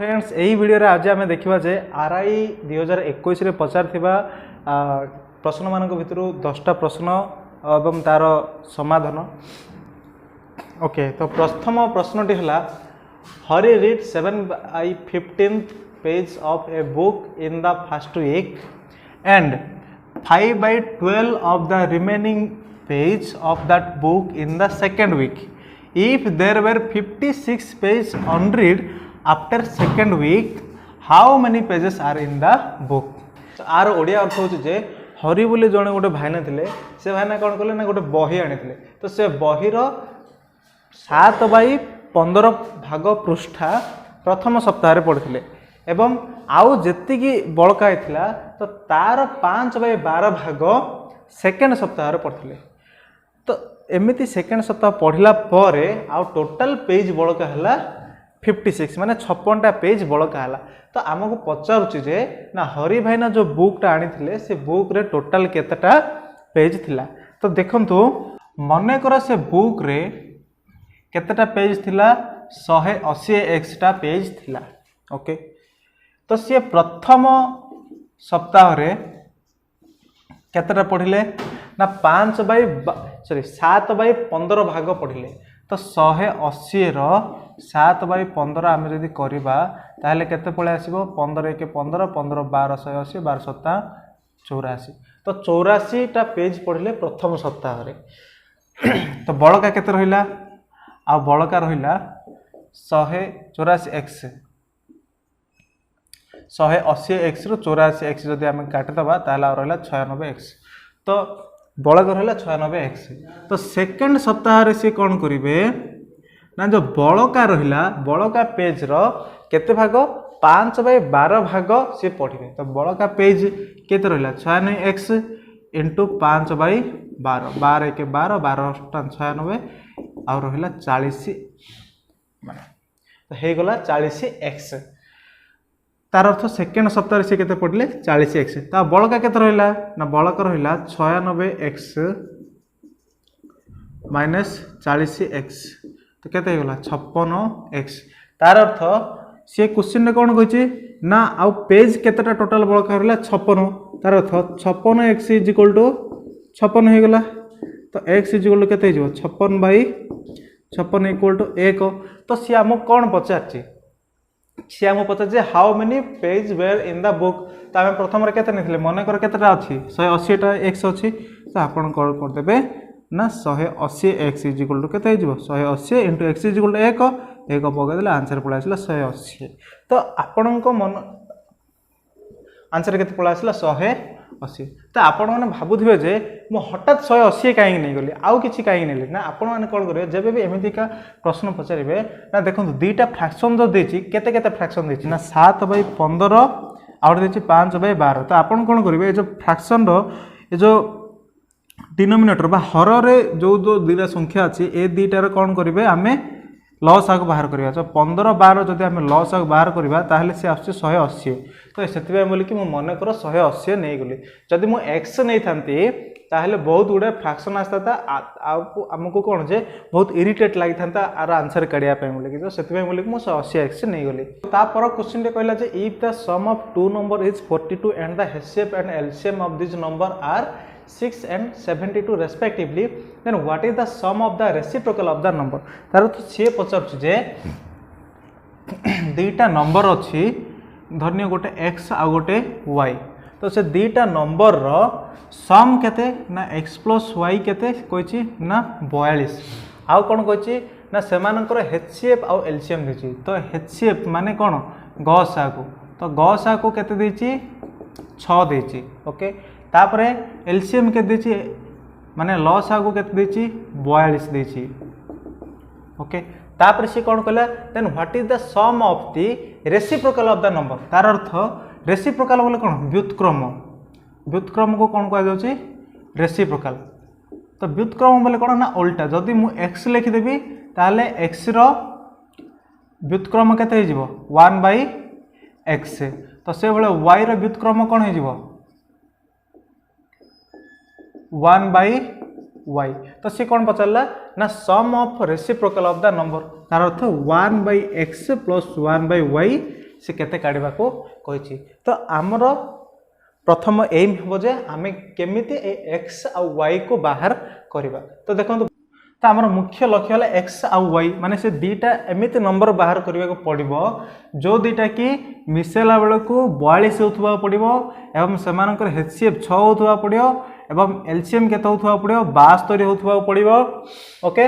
Friends यही video रे आज आम देखा जे आरआई 2021 रे पचार प्रश्न मान भितर 10टा प्रश्न एवं तार समाधान। ओके, तो प्रथम प्रश्नटी है Hari read 7/15 page of a book in the first week and 5/12 of the remaining page of that book in the second week. If there were 56 pages unread after second week, how many pages are in the book? आर ओडिया अर्थ हो जे हरि बोली जने गोटे भाईना थिले, से भाईना कौन कले ना गोटे बही आनिथिले, तो से बहीर 7/15 भाग पृष्ठा प्रथम सप्ताह रे पढ़िथिले एवं आउ जेतिकी बळका आइथिला तो तार 5/12 भाग सेकेंड सप्ताह रे पढ़िथिले। तो एमिति सेकेंड सप्ताह पढ़िला परे आउ टोटल पेज बळका हला 56 माने 56टा पेज बळका हला। तो आमको पचारुछि जे ना हरि भाईना जो बुकटा आनिथिले से बुक रे टोटल केतेटा पेज थिला। तो देखंतु मने कर से बुक रे केतेटा पेज थिला 180x टा पेज थिला। ओके, तो सी प्रथम सप्ताह रे केतेटा पढ़िले ना 7/15 भाग पढ़िले। तो 180 रो 7/15 आम जदि करबा ताहले केते पळे आसीबो 15 × 15 15 12 180 12 7 84। तो 84 टा पेज पढ़िले प्रथम सप्ताह रे। तो बळका केते रहिला आ बळका रहिला 184x 180x रो 84x जदि आम काटि दबा ताहले आ रहिला 96x। तो बळका रहिला 96x। तो सेकंड सप्ताह रे से कोन करिवे ना जो बळका रहिला बळका पेज रो केते भाग 5/12 भाग से पढ़िबे। तो बळका पेज केते रहिला 96x * 5/12 12 × 12 12 * 96 आ रहिला 40 माने तो हे गला 40x। तार अर्थ सेकेंड सप्ताह से केते पढ़ले 40x। ता बळका केते रहिला ना बळका रहिला 96x - 40x। तो केते गला 56x। तार अर्थ से क्वेश्चन रे कोन कहछि ना आ पेज केतेटा टोटल बळका रहिला 56। तार अर्थ 56x = 56 हे गला। तो x = केते हिजो 56/56 = 1। तो से हम कोन पचारछि सी आम पचार how many page were in the book. तो आम प्रथम केते नहीं मन कर केतेटा अच्छी 180टा एक्स अच्छी। तो आपन कौन करदेवे ना 180x = केते हिजो 180 * x = 1 1 पकईदे आंसर पळा आसला 180। तो आपण मन आंसर केते पळा आसला 180। तो आपण मैंने भावुवे जे मु हठात 180 कहीं नहीं गली आउ कि कहीं नहीं ना आपण मैंने कौन करेंगे जब भी एमतीका प्रश्न पचारे ना देखो दुईटा फ्रैक्शन जो देती केते केते फ्रैक्शन देती ना 7/15 आउ देती 5/12। तो आपन कौन करेंगे जो फ्रैक्शन रो जो डिनोमिनेटर बा हर रे जो जो दुईटा संख्या अच्छी ए दुईटार कौन करेंगे आमे लॉस आग बाहर करवा। तो 15 12 जब आम लॉस आग बाहर करवा ताहले से आसुचे 180। तो से बोली कि मन कर 180 नहीं गली जदि मु एक्स नहीं थांती ताहले बहुत गुड़े फ्रैक्शन आसता था आमको कौन जे बहुत इरिटेट लगी था आर आंसर काढ़ा बोलिए। तो से बोली मुझे 180x नहीं गली। तापर क्वेश्चन कहला जे if the sum of two number is 42 and the HCF and LCM of this number are 6 and 72 respectively, then what is the sum of the reciprocal of the number। तार तो सी पचार जे दुईटा number अच्छी धन्य गोटे x आ गोटे y। तो से दुईटा नंबर रो सम केते ना x + y केते कहिछि ना 42। आउ कोन कहिछि ना सेमानकर HCF आ LCM दिछि। तो HCF माने कोन गसा को तो गसा को केते दिछि 6 दिछि। ओके, तापरे एलसीएम के देछि माने लॉस आगु के देछि 42 देछि। ओके, तापरे से कोन कहला then what is the sum of the reciprocal of the number. तार अर्थ रेसिप्रोकल बोले कोन व्युत्क्रम। व्युत्क्रम को कोन कहै जाउछि रेसिप्रोकल। तो व्युत्क्रम बोले कोन ना उल्टा जदि मु x लिखि देबी ताले x रो व्युत्क्रम केते हो जिवो 1/x। तो से बोले y रो व्युत्क्रम कोन हो जिवो 1/y। तो सी कौन पचारा ना sum of reciprocal of the number तार अर्थ 1/x + 1/y से केते काढ़ा को कही। तो आमर प्रथम एम हम जे आम केमिति एक्स आ वाई को बाहर करवा। तो देखो तो आमर मुख्य लक्ष्य है एक्स आ वाई माने से दीटा एमिति नंबर बाहर करने को पड़ो जो दीटा कि मिसेला बेल को 42 होता पड़ो एवं से हेचसीएफ 6 होता पड़ो एवं एलसीएम केते होता पड़ो 72 होता पड़ो। ओके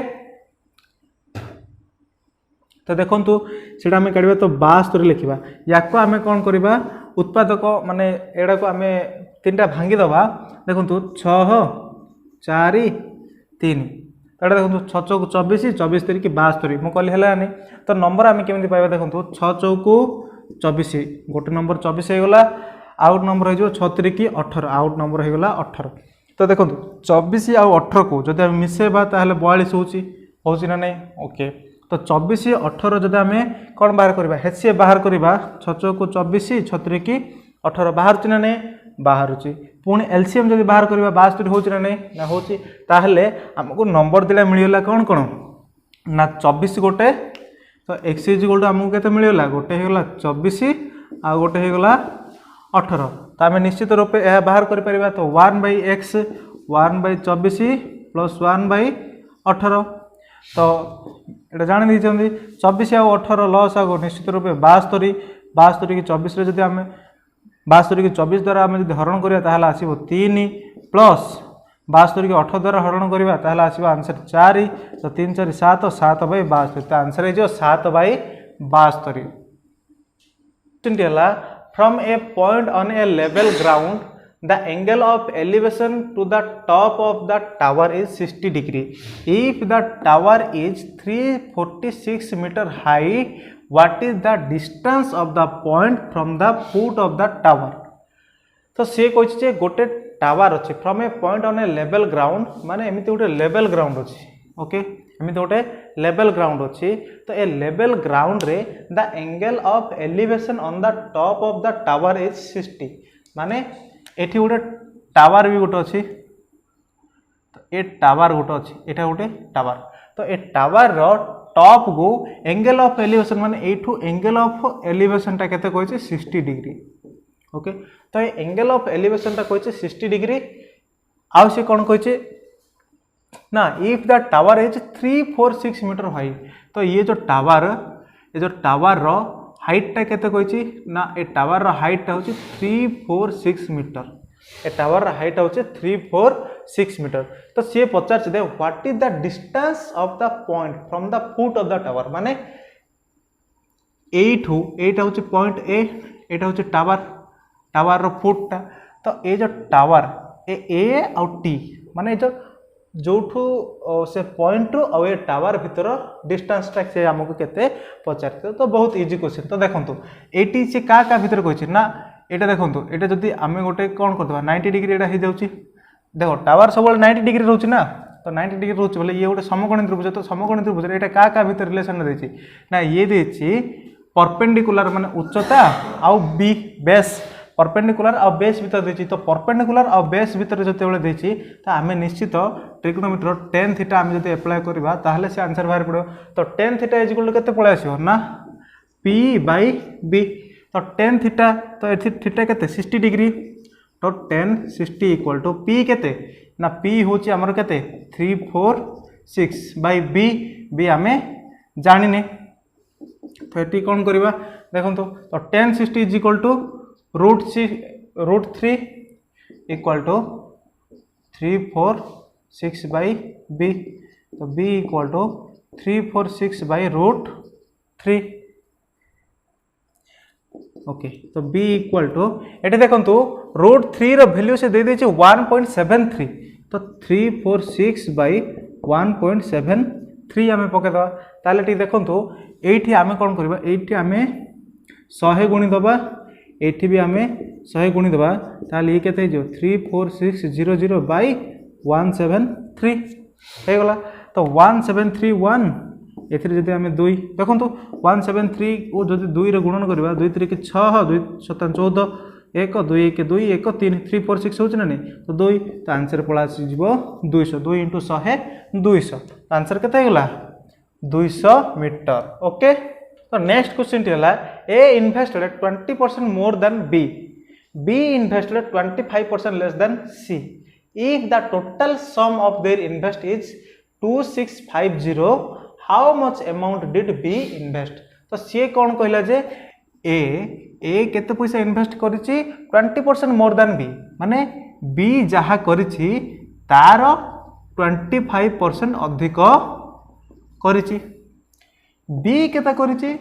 तो देखो सीटा आम काढ़ा तो 72 लिखा या आम कौन करवा उत्पादक माने एड़ा को आम 3टा भांगीदबा। देखो 6 4 3 एटा देखो 6 चौक 24 24 3 72 मुझे कहली है तो नंबर आम केमी पाइबा। देखो 6 चौक 24 गोटे नंबर 24 होगा आउट नंबर हो 6 3 18 आउट नंबर होगा 18। तो देखो 24 आउ 18 को जब आम मिसेबा 42 होची ना नहीं। ओके तो 24 18 जब आम कौन बाहर करवा हेचसीएफ बाहर करवा 6 चौक 24 6 3 18 बाहर ना नहीं बाहर पुणी एलसीएम जब बाहर करवा 72 हो नहीं ना हो आमको नंबर दिला मिलगला कौन कौन ना 24 गोटे तो एक्स इज इक्वल टू आमको केते मिलगला गोटे होगा 24 आ गोटे होगा 18। तो आम निश्चित रूप यह बाहर कर तो 1/x 1/24 प्लस 1/18। तो ये जान दी 24 आ 18 लस आगो निश्चित रूप 72 72 की 24 जब आम 72 की 24 द्वारा आम जो हरण करा आसो 3 प्लस 72 की 18 द्वारा हरण करा आसो आंसर 4 तो 3 4 7 7/72 तो आंसर हो 7/72। From A point on A level ground the angle of elevation to the top of the tower is 60 degree. If the tower is 346 meter high, what is the distance of the point from the foot of the tower? तो सी कहे गोटे tower अच्छे from A point on A level ground माने एमती गोटे level ground अच्छी। Okay एमती गोटे लेवल ग्राउंड अच्छी तो ए लेवल ग्राउंड रे the angle of elevation on the top of the tower is 60 माने एठी गोटे टावर भी गोटे अच्छी। तो ए टावर गोटे अच्छी एटा गोटे टावर तो ए टावर रो टॉप को एंगल ऑफ एलिवेशन माने एठू एंगल ऑफ एलिवेशन टा केते कहै 60 डिग्री। ओके तो ये एंगल ऑफ एलिवेशन टा कहै 60 डिग्री आउ से कोन कहै ना if the tower is 346 metre high तो ये जो टावर रो हाइट टा केते कहै ना ए टावर रो हाइट टा होची 346 मीटर ए टावर रो हाइट होची 346 मीटर। तो सी पचार दे what is the distance of the point from the foot of the tower माने एठू एटा होची पॉइंट ए एटा होची टावर रो फुट टा। तो ये जो टावर ए आउ टी माने जो जोठू से पॉइंट रु ए टावर भीतर डिस्टेंस टा से हमको केते पचारते तो बहुत इजी क्वेश्चन। तो देखंतु एटी से का भीतर कहछि ना एटा देखंतु एटा जदी आमे गोटे कोन करदबा 90 डिग्री एटा हे जाउछि देखो टावर सब 90 डिग्री रहउछि ना तो 90 डिग्री रहउछि बोले ये गोटे समकोणी त्रिभुज तो समकोणी त्रिभुज एटा का भीतर रिलेशन देछि ना ये देछि परपेंडिकुलर माने उच्चता आउ बी बेस परपेंडिकुलर आ बेस भीतर देछि। तो परपेंडिकुलर आ बेस भीतर जते बेले देछि तो आमे निश्चित ट्रिग्नोमेट्री tan थीटा आमे जते अप्लाई करबा ताहले से आंसर बाहर पड़ो। तो tan theta is equal to केते पळे आसीबो ना p/b तो tan थीटा तो एथि थीटा केते 60 डिग्री तो tan 60 इक्वल टू p केते ना p होची हमर केते 346/b b आमे जानिने। तो एटी कोन करबा देखंतु तो tan 60 is equal to √3 equal to 346/b तो b इक्वल टू 346/√3। ओके तो b इक्वल टू एटे देखंतु √3 रो वैल्यू से दे देछि 1.73 तो 346/1.73 आमे पकेदबा ताले टी देखंतु एठी आमे कोन करबा एठी आमे 100 गुणी दबा एठी भी आमे 100 गुणी दबा ताले ये केते जो 34600/173 हे गला। तो 1731 एथिरे जदि आमे 2 देखंतु 173 को जदि 2 रे गुणन करबा 2 3 के 6 2 7 14 1 2 1 2 1 3 346 होछ ना नहीं तो 2 तो आंसर पळा जीवो 200 2 * 100 200 तो आंसर केते गला 200 मीटर। ओके तो तो नेक्स्ट क्वेश्चन है A invested 20% more than B, B invested 25% less than C, if the total sum of their invest is 2650 how much amount did B invest. तो सी कौन कहला जे ए केते पैसा इन्वेस्ट करिछि 20% मोर देन बी, माने बी जहा करिछि तार 25% अधिक करिछि। बी केता करिछि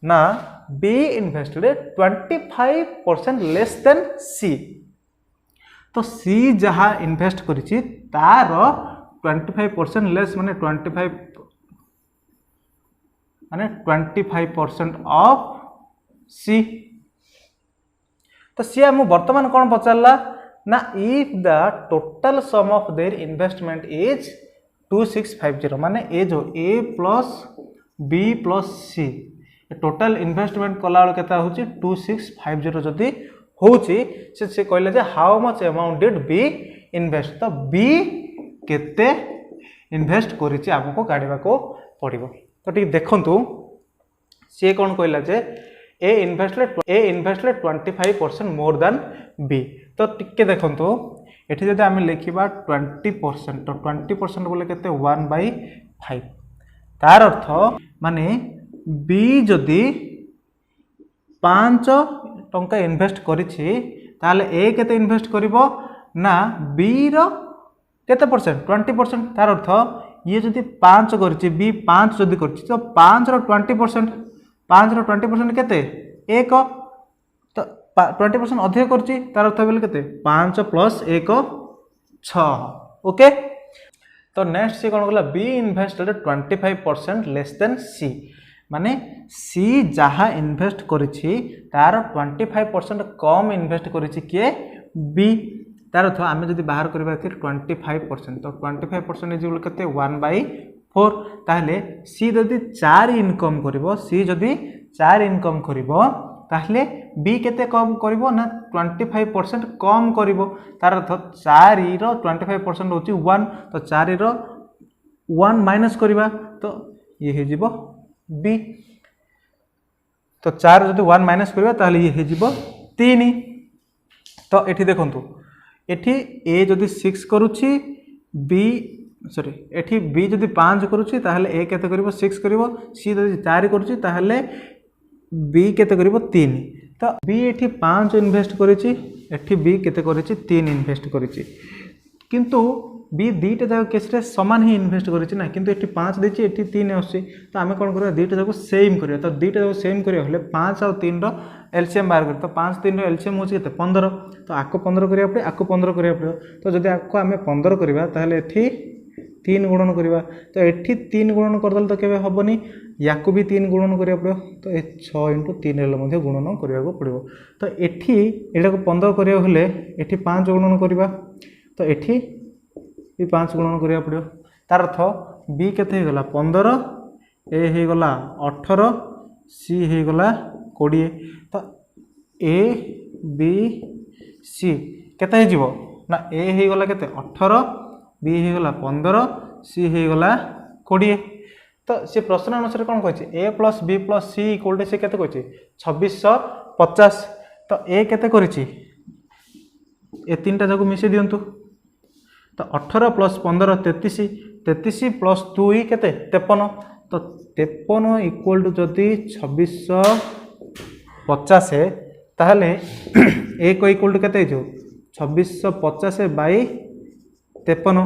ना बी इन्वेस्टेड 25% लेस देन सी, तो सी जहा इन्वेस्ट करिछि तार 25% लेस माने 25% ऑफ सी। तो सी हम वर्तमान कौन पचारला ना if the total sum of their investment is 2650, माने ए जो A plus B plus C total investment कला केता होची 2650 जदि होची से कहले जे how much amount did B invest, तो बी केते इन्वेस्ट करिछि हमको काढिबा को पड़िबो। तो ठीक देखंतु से कौन कहला जे ए इन्वेस्टेड 25% मोर देन बी, तो टिके देखंतु एठी जदि आमे लिखिबा 20%, तो 20% बोले केते 1/5, तार अर्थ माने बी जदि 5 टंका इन्वेस्ट करिछि ताले ए केते इन्वेस्ट करिवो ना बी रो केते परसेंट 20%, तार अर्थ ये जदि 5 करिछि बी 5 जदि करिछि तो 5 रो 20%, 5 रो 20% केते 1, तो 20% अधिक करिछि तार अर्थ बेले केते 5 + 1 6। ओके, तो नेक्स्ट सी कौन कहला बी इन्वेस्टेड 25% लेस देन सी, माने सी जहा इन्वेस्ट करिछि तार 25% कम इन्वेस्ट करिछि के बी, तार अर्थ आमे जदि बाहर करबा कि 25%, तो 25% इज इक्वल केते 1/4, ताहले सी जदि 4 इनकम करिवो, सी जदि 4 इनकम करिवो ताहले बी केते कम करिवो ना 25% कम करिवो, तार अर्थ 4 रो 25% होची 1, तो 4 रो 1 माइनस करिवा तो ये हे जिवो बी, तो 4 जदि 1 माइनस करिवा ताहले ये हे जिवो 3। तो एठी देखंतु एठी ए जदि 6 करूची बी सॉरी एठी बी जदि 5 करूची ताहले ए केते करिवो 6 करिवो, सी जदि 4 करूची ताहले बी केते करिवो 3, तो बी एठी 5 इन्वेस्ट करिची, एठी बी केते करिची 3 इन्वेस्ट करिची, किंतु बी दीटा जाक केस रे समान ही इन्वेस्ट करिची ना, किंतु एठी 5 देची एठी 3 आसी, तो आमे कोन करबा दीटा जाक सेम करिया, तो दीटा जाक सेम करिया हले 5 और 3 रो एलसीएम बाहर कर, तो 5 3 रो एलसीएम होची केते 15, तो आको 15 करिया पड़े, आको 15 करिया पड़े, तो जदि आको आमे 15 करिवा ताहले एठी 3 गुणन करिवा, तो एठी 3 गुणन करदल तो केबे हबनी, याकू भी 3 गुणन करिया पड़ो, तो ए 6 * 3 रे मध्ये गुणन करिया को पड़िबो, तो एठी एटा को 15 करिया हले एठी 5 गुणन करिवा, तो एठी भी 5 गुणन करिया पड़िबो, तार अर्थ बी केते हे गला 15, ए हे गला 18, सी हे गला 20, तो ए बी सी केते हे जिवो ना ए हे गला केते 18, बी हे गला 15, सी हे गला 20, तो से प्रश्न अनुसार कौन कहि A plus B plus C equal to से केते कहि 2650, तो ए केते करिछि ए तीनटा जाको मिसे दियंतु, तो 18 + 15 33, 33 + 2 केते 53, तो 53 इक्वल टू जदि 2650 है ताहले ए को इक्वल टू केते जो 2650 / 53,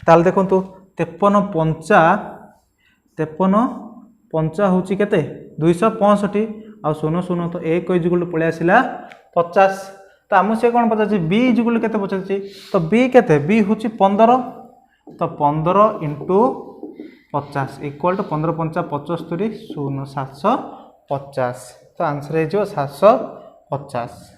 ताल देखंतु 53 पंचा होची केते 265, आ सुनो सुनो तो ए को इक्वल टू पळे आसिला 50, तो आम से कौन पचार बी इक्वल केते पचार, तो बी केते बी होची 15, तो 15 * 50 इक्वल टू 15 × 5 = 75, 750, तो आंसर है जो 750।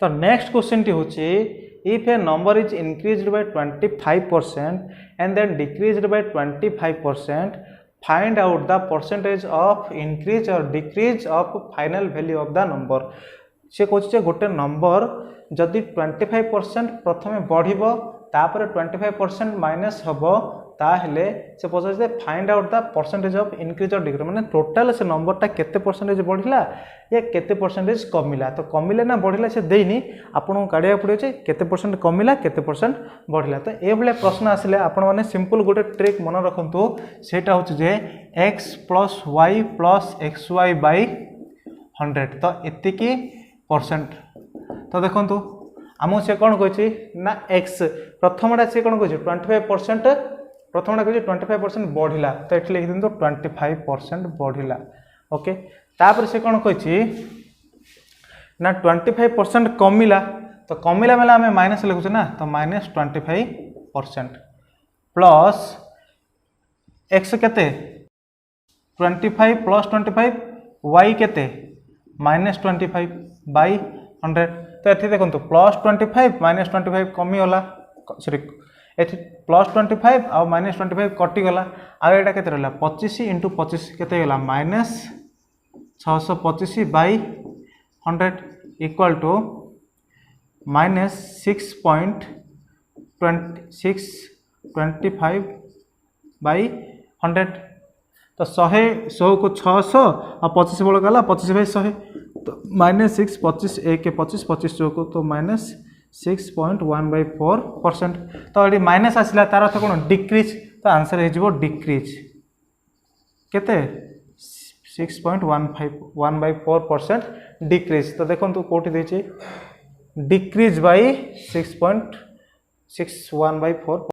तो नेक्स्ट क्वेश्चन टी होची if a number is increased by 25% and then decreased by 25%, find out the percentage of increase और decrease of final value of the number से कहे गोटे नंबर जदि 25% प्रथमे बढ़िबो तापर 25% माइनस हबो ताहले से पचारे find out the percentage of increase और डिक्रीज माने टोटल से नंबरटा केते परसेंटेज बढ़िला या केते परसेंटेज कमिला तो कमिले ना बढ़िला से देनी आपन काढिया पड़ियो जे केते परसेंट कमिला केते परसेंट बढ़िला तो ए भले प्रश्न आसिले आपन माने सिंपल गोटे ट्रिक मन रखंतु सेटा होचे जे x + y + xy / 100 तो एतिकी परसेंट तो देखंतु आम से कौन कही ना x प्रथमटा से कौन कही 25% प्रथमटा कही 25% बढ़िला तो ये लिखि दिंतु 25% बढ़िला ओके तापर से कौन कही ना 25% कमिला तो कमिला बेला आम माइनस लिखुचे ना तो -25% प्लस x केते 25 + 25 y केते -25 / 100 तो ये देखो +25 -25 कमीगला सॉरी ये +25 आ -25 कटिगला आउ यहाँ के 25 × 25 के -625 / 100 इक्वल टू -6.25 / 100 तो 100 को 600 और 25 बड़ गला 25/100 तो -6 25 1 25 25 को तो -6.1/4% तो ये माइनस आसला तार अर्थ कौन डिक्रीज तो आंसर हो डिक्रीज केते 6.1/4% डिक्रीज तो देखो कौटी देछि डिक्रीज बाय 6.61/4